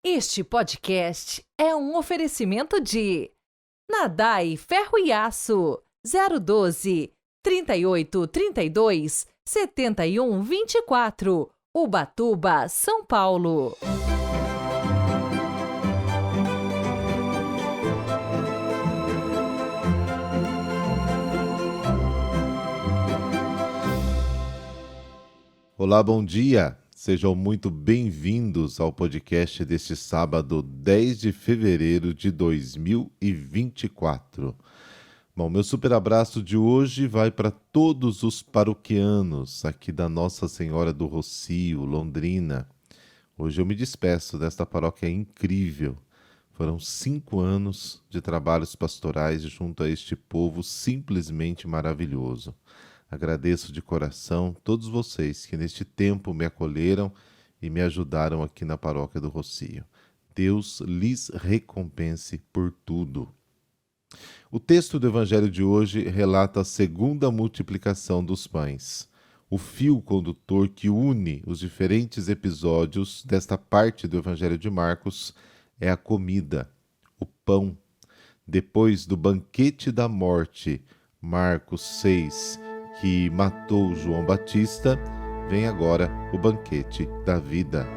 Este podcast é um oferecimento de Nadai Ferro e Aço 012 3832 7124, Ubatuba, São Paulo. Olá, bom dia! Sejam muito bem-vindos ao podcast deste sábado, 10 de fevereiro de 2024. Bom, meu super abraço de hoje vai para todos os paroquianos aqui da Nossa Senhora do Rocio, Londrina. Hoje eu me despeço desta paróquia incrível. Foram 5 anos de trabalhos pastorais junto a este povo simplesmente maravilhoso. Agradeço de coração todos vocês que neste tempo me acolheram e me ajudaram aqui na Paróquia do Rocio. Deus lhes recompense por tudo. O texto do Evangelho de hoje relata a segunda multiplicação dos pães. O fio condutor que une os diferentes episódios desta parte do Evangelho de Marcos é a comida, o pão. Depois do banquete da morte, Marcos 6, que matou João Batista, vem agora o banquete da vida.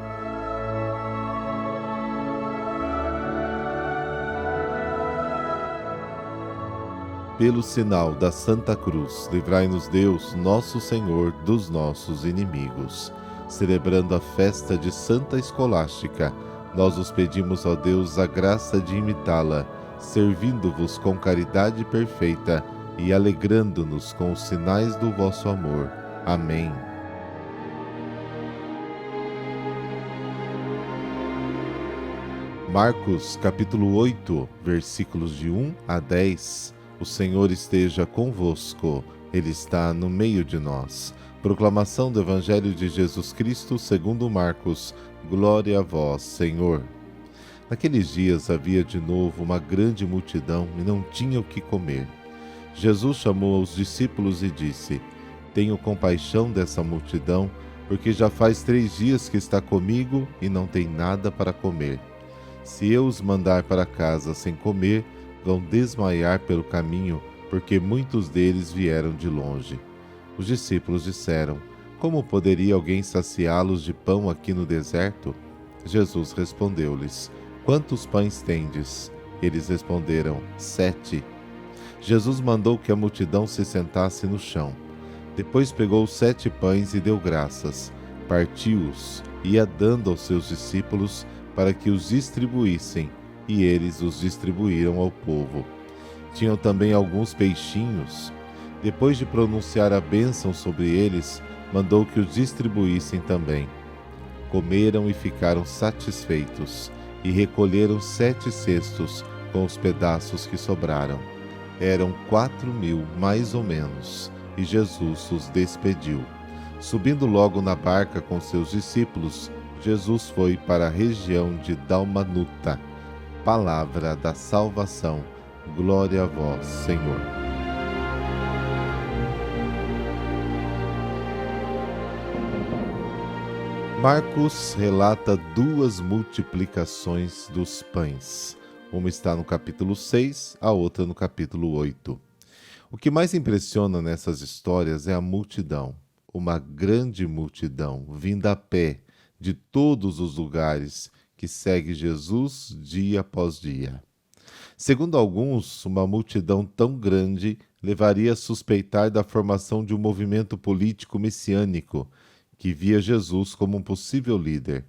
Pelo sinal da Santa Cruz, livrai-nos Deus, nosso Senhor, dos nossos inimigos. Celebrando a festa de Santa Escolástica, nós os pedimos, ó Deus, a graça de imitá-la, servindo-vos com caridade perfeita, e alegrando-nos com os sinais do vosso amor. Amém. Marcos, capítulo 8, versículos de 1 a 10. O Senhor esteja convosco, Ele está no meio de nós. Proclamação do Evangelho de Jesus Cristo segundo Marcos. Glória a vós, Senhor. Naqueles dias havia de novo uma grande multidão e não tinha o que comer. Jesus chamou os discípulos e disse: Tenho compaixão dessa multidão, porque já faz 3 dias que está comigo e não tem nada para comer. Se eu os mandar para casa sem comer, vão desmaiar pelo caminho, porque muitos deles vieram de longe. Os discípulos disseram: Como poderia alguém saciá-los de pão aqui no deserto? Jesus respondeu-lhes: Quantos pães tendes? Eles responderam: 7. Jesus mandou que a multidão se sentasse no chão. Depois pegou os 7 pães e deu graças, partiu-os, e ia dando aos seus discípulos para que os distribuíssem, e eles os distribuíram ao povo. Tinham também alguns peixinhos. Depois de pronunciar a bênção sobre eles, mandou que os distribuíssem também. Comeram e ficaram satisfeitos, e recolheram 7 cestos com os pedaços que sobraram. Eram 4.000, mais ou menos, e Jesus os despediu. Subindo logo na barca com seus discípulos, Jesus foi para a região de Dalmanuta. Palavra da salvação. Glória a vós, Senhor. Marcos relata 2 multiplicações dos pães. Uma está no capítulo 6, a outra no capítulo 8. O que mais impressiona nessas histórias é a multidão. Uma grande multidão, vinda a pé, de todos os lugares, que segue Jesus dia após dia. Segundo alguns, uma multidão tão grande levaria a suspeitar da formação de um movimento político messiânico, que via Jesus como um possível líder.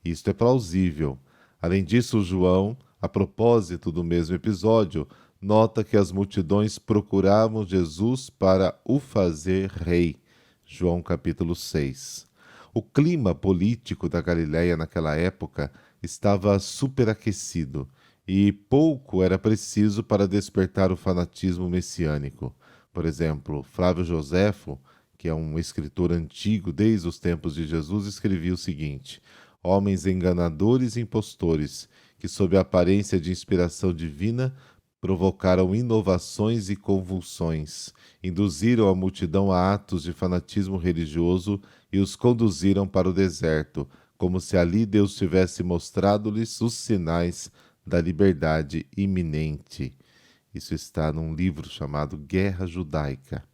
Isto é plausível. Além disso, João, a propósito do mesmo episódio, nota que as multidões procuravam Jesus para o fazer rei. João capítulo 6. O clima político da Galileia naquela época estava superaquecido e pouco era preciso para despertar o fanatismo messiânico. Por exemplo, Flávio Joséfo, que é um escritor antigo desde os tempos de Jesus, escrevia o seguinte: Homens enganadores e impostores, que sob a aparência de inspiração divina provocaram inovações e convulsões, induziram a multidão a atos de fanatismo religioso e os conduziram para o deserto, como se ali Deus tivesse mostrado-lhes os sinais da liberdade iminente. Isso está num livro chamado Guerra Judaica.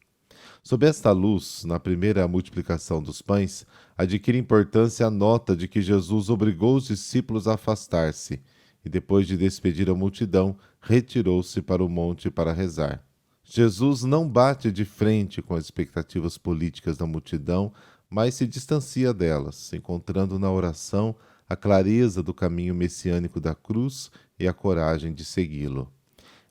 Sob esta luz, na primeira multiplicação dos pães, adquire importância a nota de que Jesus obrigou os discípulos a afastar-se e, depois de despedir a multidão, retirou-se para o monte para rezar. Jesus não bate de frente com as expectativas políticas da multidão, mas se distancia delas, encontrando na oração a clareza do caminho messiânico da cruz e a coragem de segui-lo.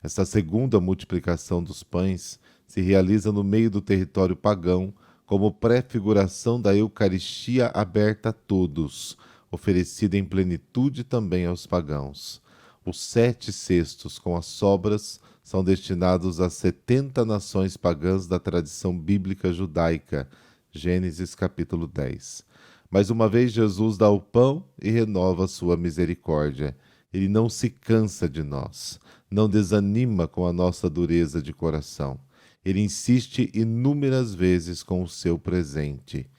Esta segunda multiplicação dos pães se realiza no meio do território pagão, como prefiguração da Eucaristia aberta a todos, oferecida em plenitude também aos pagãos. Os 7 cestos com as sobras são destinados às 70 nações pagãs da tradição bíblica judaica, Gênesis capítulo 10. Mais uma vez Jesus dá o pão e renova sua misericórdia. Ele não se cansa de nós, não desanima com a nossa dureza de coração. Ele insiste inúmeras vezes com o seu presente.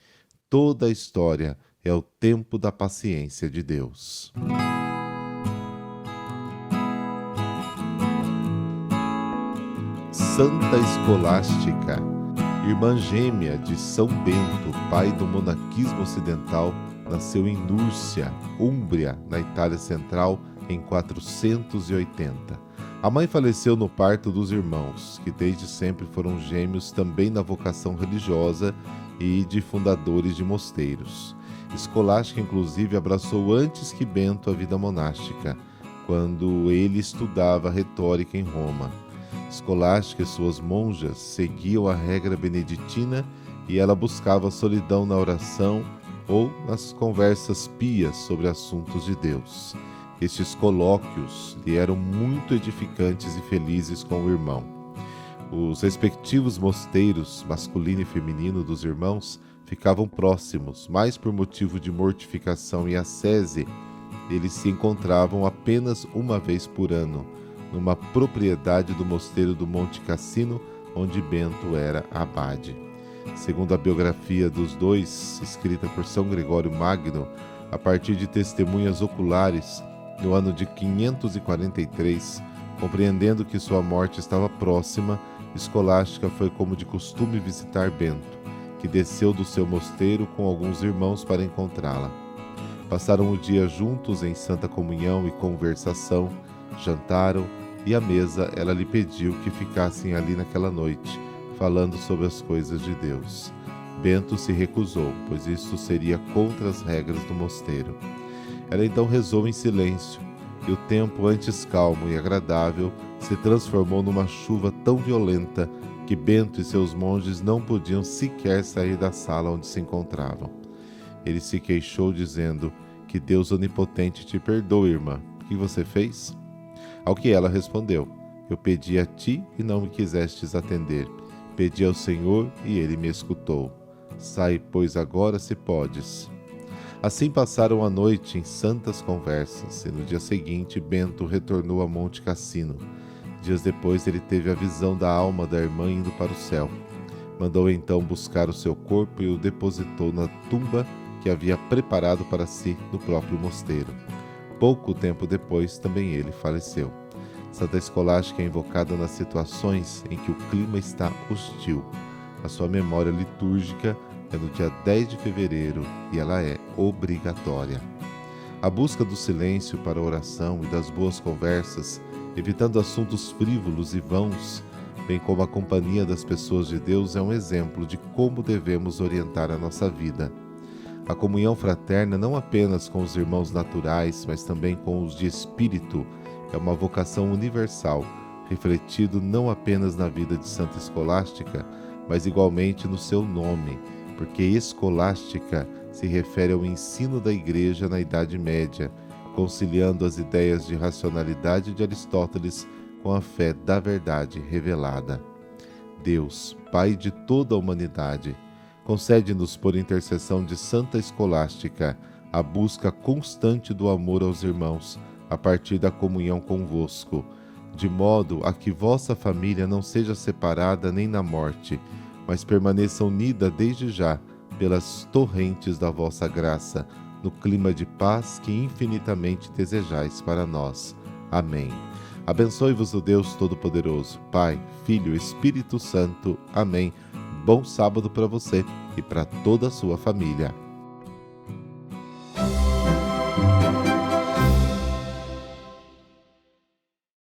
Toda a história é o tempo da paciência de Deus. Santa Escolástica, irmã gêmea de São Bento, pai do monaquismo ocidental, nasceu em Núrcia, Úmbria, na Itália Central, em 480. A mãe faleceu no parto dos irmãos, que desde sempre foram gêmeos também na vocação religiosa e de fundadores de mosteiros. Escolástica, inclusive, abraçou antes que Bento a vida monástica, quando ele estudava retórica em Roma. Escolástica e suas monjas seguiam a regra beneditina e ela buscava solidão na oração ou nas conversas pias sobre assuntos de Deus. Estes colóquios lhe eram muito edificantes e felizes com o irmão. Os respectivos mosteiros, masculino e feminino, dos irmãos ficavam próximos, mas por motivo de mortificação e ascese, eles se encontravam apenas uma vez por ano, numa propriedade do mosteiro do Monte Cassino, onde Bento era abade. Segundo a biografia dos dois, escrita por São Gregório Magno, a partir de testemunhas oculares, no ano de 543, compreendendo que sua morte estava próxima, Escolástica foi como de costume visitar Bento, que desceu do seu mosteiro com alguns irmãos para encontrá-la. Passaram o dia juntos em santa comunhão e conversação, jantaram e à mesa ela lhe pediu que ficassem ali naquela noite, falando sobre as coisas de Deus. Bento se recusou, pois isso seria contra as regras do mosteiro. Ela então rezou em silêncio, e o tempo, antes calmo e agradável, se transformou numa chuva tão violenta que Bento e seus monges não podiam sequer sair da sala onde se encontravam. Ele se queixou, dizendo: "Que Deus onipotente te perdoe, irmã. O que você fez?" Ao que ela respondeu: "Eu pedi a ti e não me quisestes atender. Pedi ao Senhor e ele me escutou. Sai, pois, agora se podes." Assim passaram a noite em santas conversas, e no dia seguinte Bento retornou a Monte Cassino. Dias depois ele teve a visão da alma da irmã indo para o céu. Mandou então buscar o seu corpo e o depositou na tumba que havia preparado para si no próprio mosteiro. Pouco tempo depois também ele faleceu. Santa Escolástica é invocada nas situações em que o clima está hostil. A sua memória litúrgica é no dia 10 de fevereiro e ela é obrigatória. A busca do silêncio para a oração e das boas conversas, evitando assuntos frívolos e vãos, bem como a companhia das pessoas de Deus, é um exemplo de como devemos orientar a nossa vida. A comunhão fraterna, não apenas com os irmãos naturais, mas também com os de espírito, é uma vocação universal, refletido não apenas na vida de Santa Escolástica, mas igualmente no seu nome, porque escolástica se refere ao ensino da Igreja na Idade Média, conciliando as ideias de racionalidade de Aristóteles com a fé da verdade revelada. Deus, Pai de toda a humanidade, concede-nos, por intercessão de Santa Escolástica, a busca constante do amor aos irmãos, a partir da comunhão convosco, de modo a que vossa família não seja separada nem na morte, mas permaneça unida desde já pelas torrentes da vossa graça, no clima de paz que infinitamente desejais para nós. Amém. Abençoe-vos o Deus Todo-Poderoso, Pai, Filho e Espírito Santo. Amém. Bom sábado para você e para toda a sua família.